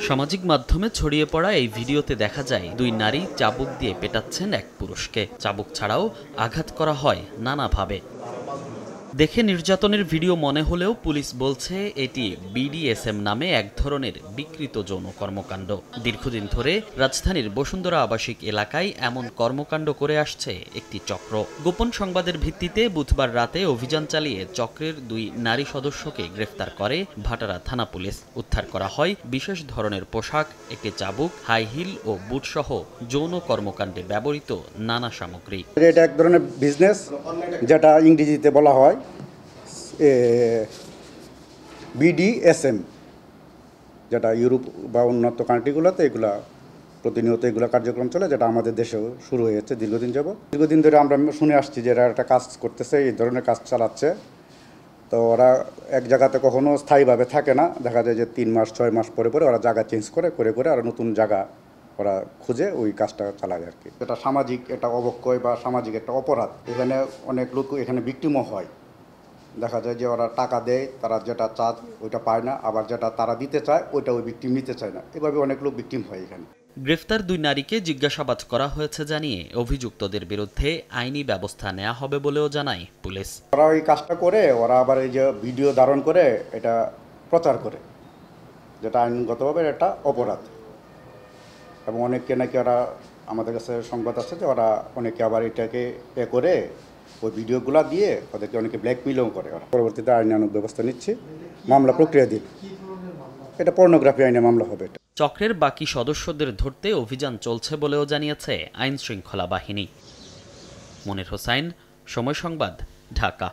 সামাজিক মাধ্যমে ছড়িয়ে পড়া এই ভিডিওতে দেখা যায় দুই নারী চাবুক দিয়ে পেটাচ্ছেন এক পুরুষকে। চাবুক ছাড়াও আঘাত করা হয় নানাভাবে। দেখে নির্যাতনের ভিডিও মনে হলেও পুলিশ বলছে এটি বিডিএসএম নামে এক ধরনের বিকৃত যৌন কর্মকাণ্ড। দীর্ঘদিন ধরে রাজধানীর বসুন্ধরা আবাসিক এলাকায় এমন কর্মকাণ্ড করে আসছে একটি চক্র। গোপন সংবাদের ভিত্তিতে বুধবার রাতে অভিযান চালিয়ে চক্রের দুই নারী সদস্যকে গ্রেফতার করে ভাটারা থানা পুলিশ। উদ্ধার করা হয় বিশেষ ধরনের পোশাক, একটি চাবুক, হাই হিল ও বুটসহ যৌন কর্মকাণ্ডে ব্যবহৃত নানা সামগ্রী। এটা এক ধরনের বিজনেস, যেটা ইংরেজিতে বলা হয় বিডিএসএম, যেটা ইউরোপ বা উন্নত কান্ট্রিগুলোতে এগুলা প্রতিনিয়ত এগুলো কার্যক্রম চলে, যেটা আমাদের দেশেও শুরু হয়েছে দীর্ঘদিন যাবত। দীর্ঘদিন ধরে আমরা শুনে আসছি যে এরা একটা কাজ করতেছে, এই ধরনের কাজ চালাচ্ছে। তো ওরা এক জায়গাতে কখনো স্থায়ীভাবে থাকে না, দেখা যায় যে 3 মাস 6 মাস পরে পরে ওরা জায়গা চেঞ্জ করে আর নতুন জায়গা ওরা খুঁজে ওই কাজটা চালায় আর কি। এটা সামাজিক একটা অবক্ষয় বা সামাজিক একটা অপরাধ। এখানে অনেক লোক এখানে ভিকটিমও হয়। দেখা যায় যে ওরা টাকা দেয়, তারা যেটা চায় ওইটা পায় না, আবার যেটা তারা দিতে চায় ওইটা ওই ভিকটিম নিতে চায় না। এভাবে অনেক লোক ভিকটিম হয় এখানে। গ্রেফতার দুই নারীকে জিজ্ঞাসাবাদ করা হয়েছে জানিয়ে অভিযুক্তদের বিরুদ্ধে আইনি ব্যবস্থা নেওয়া হবে বলেও জানায় পুলিশ। ওরা ওই কাজটা করে ওরা আবার এই যে ভিডিও ধারণ করে এটা প্রচার করে, যেটা আইনগতভাবে এটা অপরাধ। এবং অনেককে নাকি ওরা, আমাদের কাছে সংবাদ আছে যে ওরা অনেকে আবার এটাকে করে ওই ভিডিওগুলো দিয়ে ওদেরকে অনেকে ব্ল্যাকমেলও করে। ওরা পরবর্তীতে আইনানুগ ব্যবস্থা নিচ্ছে, মামলা প্রক্রিয়াধীন। এটা পর্নোগ্রাফি আইনে মামলা হবে। চক্রের বাকি সদস্যদের ধরতে অভিযান চলছে বলেও জানিয়েছে আইন শৃঙ্খলা বাহিনী। মনির হোসাইন, সময় সংবাদ, ঢাকা।